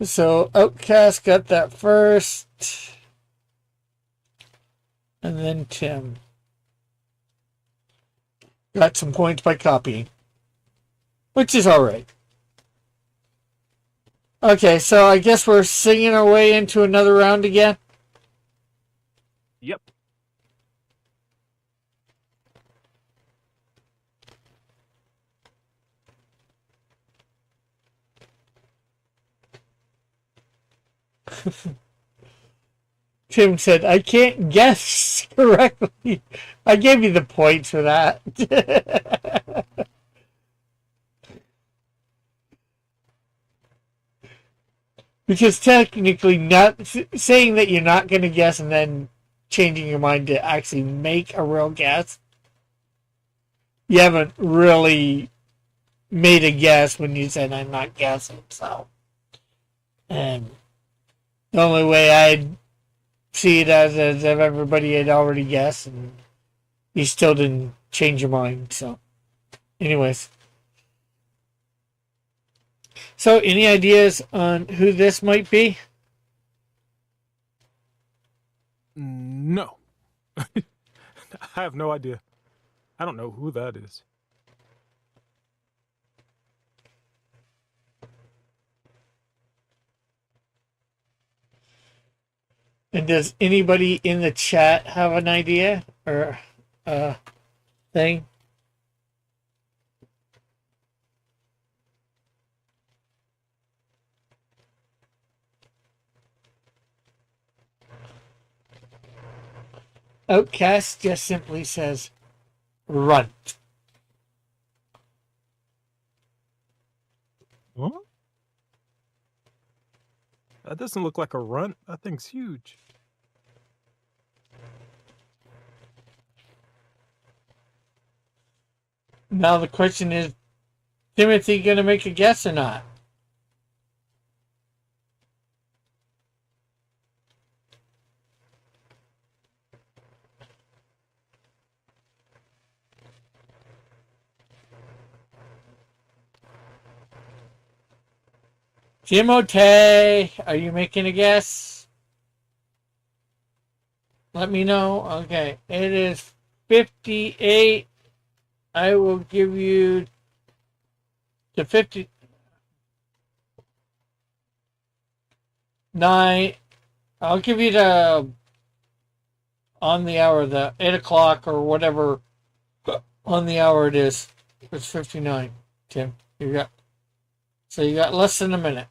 So Outcast got that first. And then Tim got some points by copying, which is alright. Okay, so I guess we're singing our way into another round again. Yep. Tim said, I can't guess correctly. I gave you the points for that. Because technically, not saying that you're not going to guess and then changing your mind to actually make a real guess, you haven't really made a guess when you said I'm not guessing. So, and the only way I'd see it as if everybody had already guessed and you still didn't change your mind. So, anyways. So, any ideas on who this might be? No. I have no idea. I don't know who that is. And does anybody in the chat have an idea or thing? Outcast just simply says runt. What? That doesn't look like a runt. That thing's huge. Now the question is, Timothy going to make a guess or not? Timothy, are you making a guess? Let me know. Okay, it is 58. I will give you the 59. I'll give you the on the hour, the 8 o'clock or whatever on the hour it is. It's 59. Tim, you got less than a minute.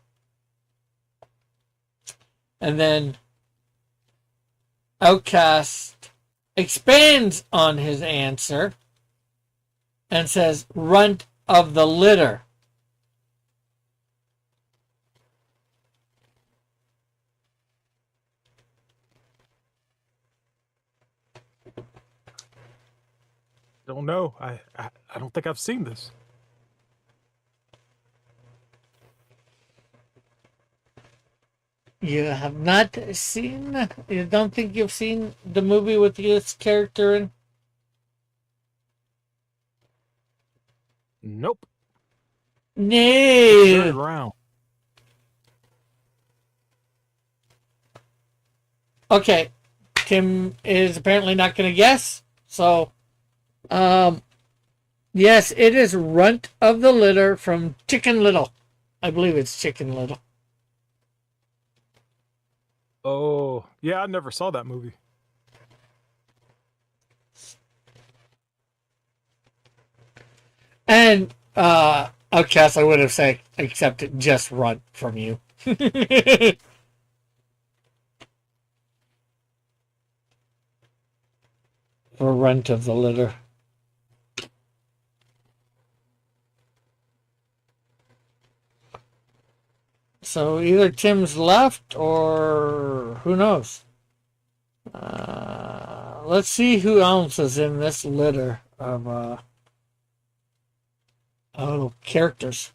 And then Outcast expands on his answer and says, runt of the litter. Don't know. I don't think I've seen this. You have not seen? You don't think you've seen the movie with this character in? Nope. No. Third round. Okay. Tim is apparently not going to guess. So, yes, it is Runt of the Litter from Chicken Little. I believe it's Chicken Little. Oh, yeah, I never saw that movie. And Outcast, I would have said, accepted just Runt from you. For Runt of the litter. So either Tim's left or who knows. Let's see who else is in this litter of characters.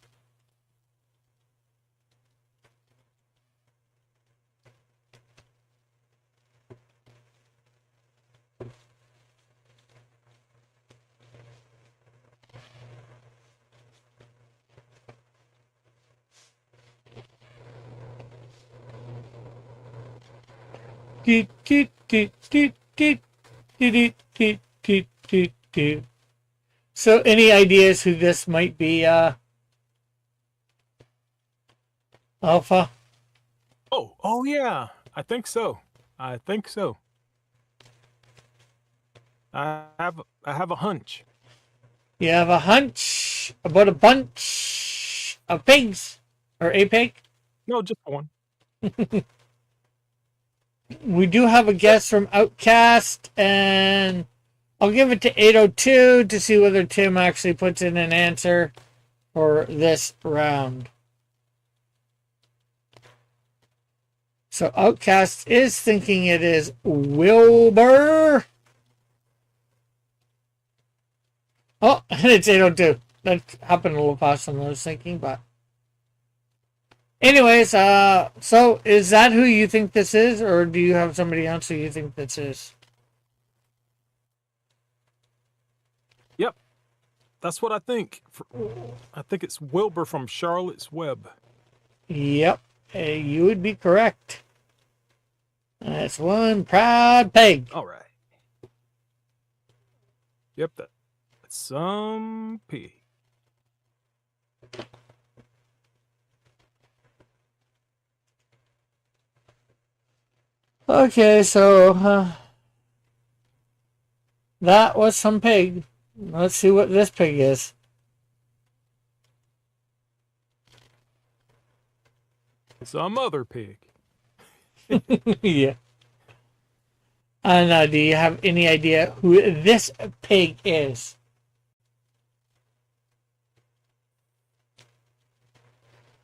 So, any ideas who this might be, Alpha? Oh yeah. I think so. I have a hunch. You have a hunch about a bunch of pigs? Or a pig? No, just one. We do have a guess from Outcast, and I'll give it to 802 to see whether Tim actually puts in an answer for this round. So Outcast is thinking it is Wilbur. Oh, and it's 802. That happened a little faster than I was thinking, but anyways, so is that who you think this is, or do you have somebody else who you think this is? Yep. That's what I think. I think it's Wilbur from Charlotte's Web. Yep, you would be correct. That's one proud pig. All right. Yep, that's some pig. Okay, so that was some pig. Let's see what this pig is. Some other pig. Yeah. And do you have any idea who this pig is?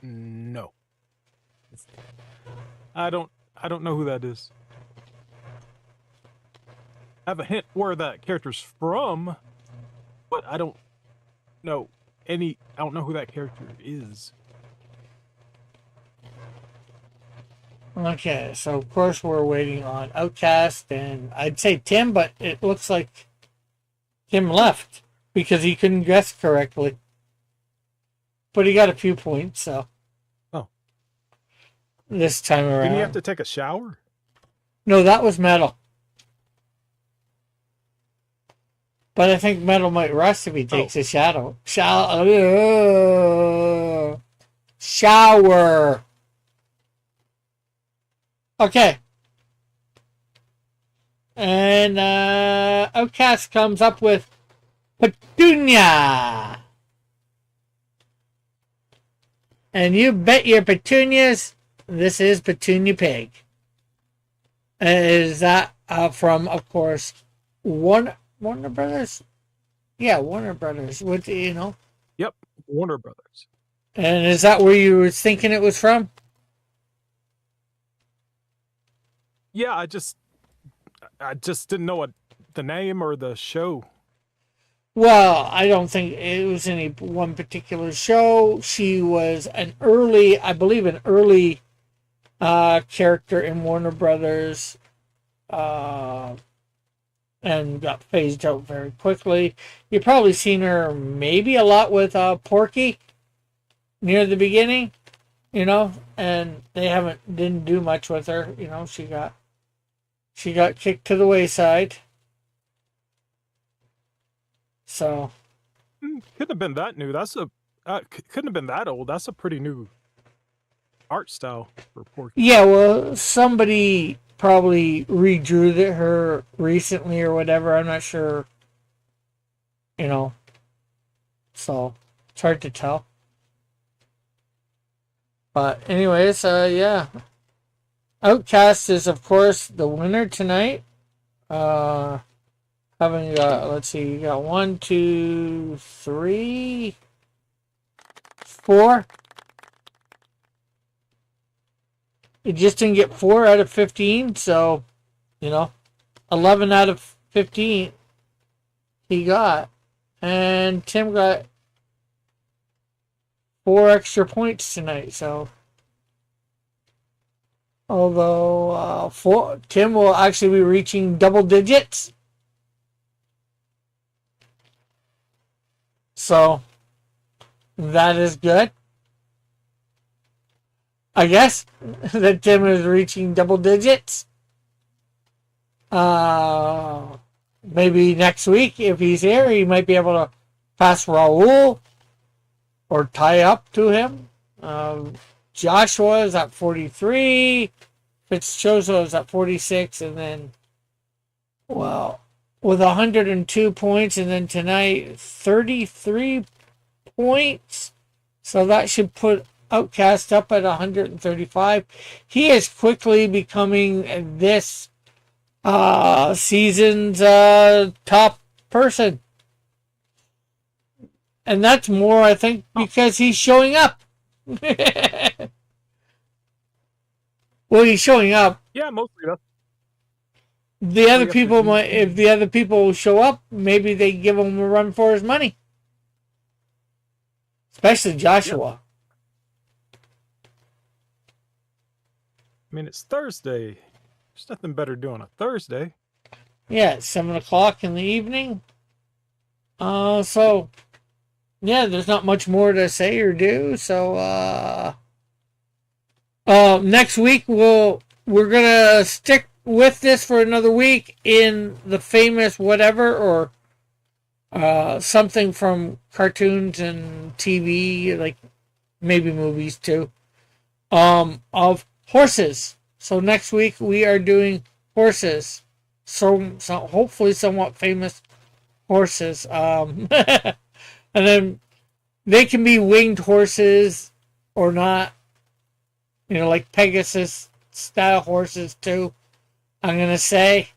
No. I don't know who that is. I have a hint where that character's from, but I don't know who that character is. Okay, so of course we're waiting on Outcast, and I'd say Tim, but it looks like Tim left because he couldn't guess correctly. But he got a few points, so. Oh. This time around. Didn't he have to take a shower? No, that was Metal. But I think Metal might rest if he takes a shadow. Shower. Okay. And Outcast comes up with Petunia. And you bet your petunias this is Petunia Pig. Is that from, of course, Warner Brothers? Yeah, Warner Brothers. What do you know? Yep, Warner Brothers. And is that where you were thinking it was from? Yeah, I just didn't know the name or the show. Well, I don't think it was any one particular show. She was an early character in Warner Brothers, and got phased out very quickly. You've probably seen her maybe a lot with Porky near the beginning, and they didn't do much with her. She got kicked to the wayside. So Couldn't have been that new. Couldn't have been that old. That's a pretty new art style for Porky. yeah, well, somebody probably redrew her recently or whatever. I'm not sure. So it's hard to tell. But anyways, yeah. Outcast is of course the winner tonight. Having got, let's see, you got 1, 2, 3, 4. It just didn't get 4 out of 15, so 11 out of 15 he got, and Tim got 4 extra points tonight. So although Tim will actually be reaching double digits. So that is good. I guess that Tim is reaching double digits. Maybe next week, if he's here, he might be able to pass Raul or tie up to him. Joshua is at 43. Fitzchoso is at 46. And then, well, with 102 points, and then tonight 33 points. So that should put Outcast up at 135. He is quickly becoming this season's top person. And that's more, I think, because he's showing up. Well, he's showing up. Yeah, mostly that's The other people might, if the other people show up, maybe they give him a run for his money. Especially Joshua. Yep. I mean, it's Thursday. There's nothing better doing a Thursday. Yeah, it's 7 o'clock in the evening. So yeah, there's not much more to say or do. So next week we're gonna stick with this for another week in the famous whatever, or something from cartoons and TV, like maybe movies too, of horses. So next week we are doing horses. So hopefully somewhat famous horses. And then they can be winged horses or not. Like Pegasus style horses too. I'm gonna say.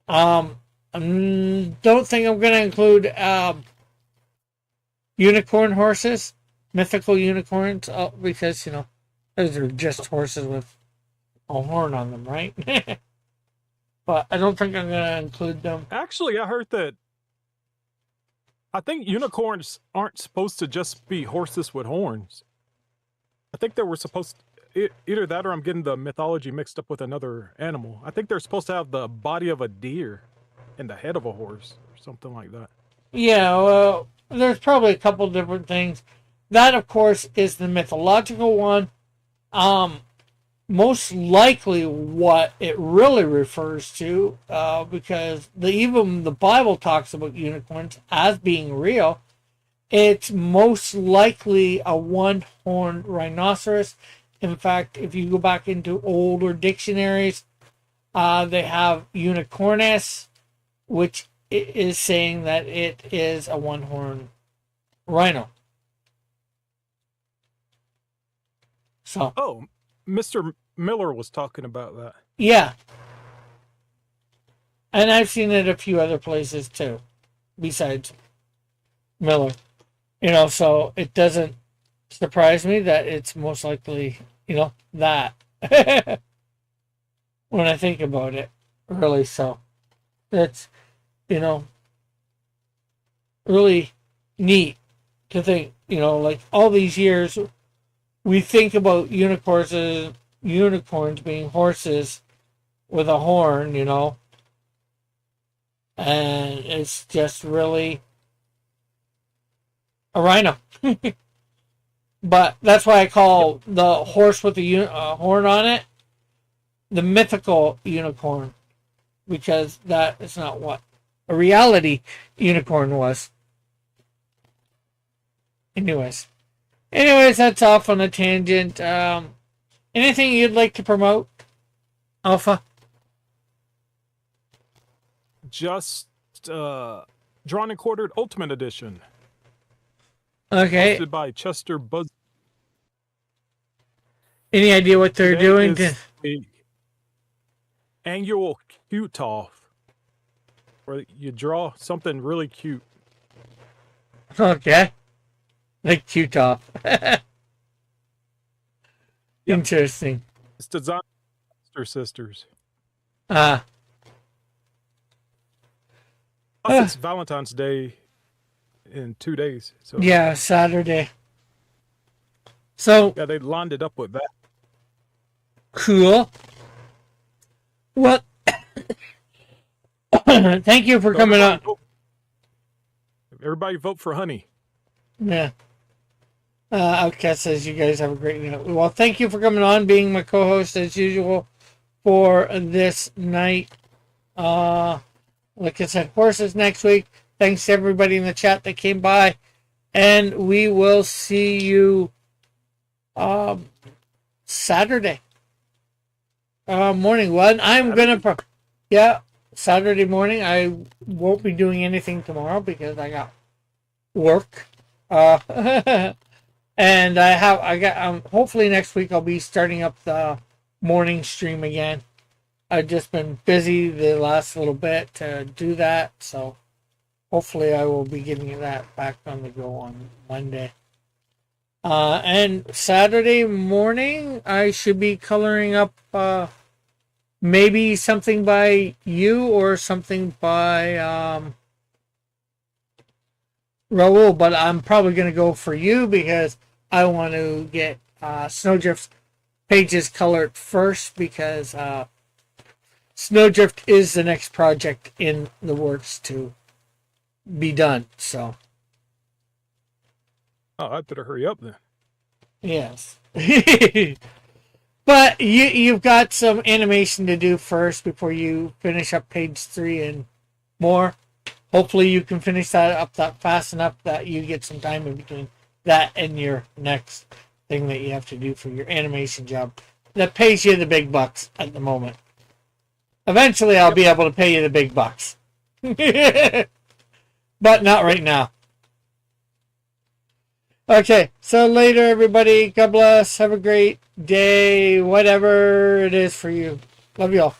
Don't think I'm gonna include unicorn horses, mythical unicorns, because those are just horses with a horn on them, right? But I don't think I'm gonna include them. Actually, I heard that. I think unicorns aren't supposed to just be horses with horns. I think they were supposed to, either that or I'm getting the mythology mixed up with another animal. I think they're supposed to have the body of a deer and the head of a horse or something like that. Yeah, well, there's probably a couple different things. That, of course, is the mythological one. Most likely what it really refers to, because even the Bible talks about unicorns as being real. It's most likely a one-horned rhinoceros. In fact, if you go back into older dictionaries, they have unicornus, which is saying that it is a one-horned rhino. So. Oh, Mr. Miller was talking about that. Yeah. And I've seen it a few other places too, besides Miller. So it doesn't surprise me that it's most likely, that. When I think about it, really. So it's, really neat to think, like all these years, we think about unicorns being horses with a horn, and it's just really a rhino. But that's why I call the horse with the horn on it the mythical unicorn, because that is not what a reality unicorn was. Anyways, that's off on a tangent. Anything you'd like to promote, Alpha? Just Drawn and Quartered Ultimate Edition. Okay. Hosted by Chester Buzz. Any idea what they're Today doing? is the annual cute off, where you draw something really cute. Okay. Like Q-top. Interesting. It's designed for sisters. Ah. Plus, it's Valentine's Day in 2 days. So Yeah, Saturday. So, yeah, they lined it up with that. cool. Well, thank you for coming on. Everybody vote for Honey. Yeah. Outcast says you guys have a great night. Well, thank you for coming on, being my co-host as usual for this night. Like I said, horses next week. Thanks to everybody in the chat that came by, and we will see you Saturday morning. Well, I'm gonna Saturday morning. I won't be doing anything tomorrow because I got work. And hopefully next week I'll be starting up the morning stream again. I've just been busy the last little bit to do that, so hopefully I will be getting that back on the go on Monday. And Saturday morning I should be coloring up maybe something by you or something by Raul, but I'm probably going to go for you because I want to get Snowdrift's pages colored first because Snowdrift is the next project in the works to be done. So, I better hurry up then. yes. But you've got some animation to do first before you finish up page 3 and more. Hopefully you can finish that up that fast enough that you get some time in between that and your next thing that you have to do for your animation job that pays you the big bucks at the moment. Eventually I'll be able to pay you the big bucks. But not right now. Okay, so later everybody. God bless. Have a great day, whatever it is for you. Love you all.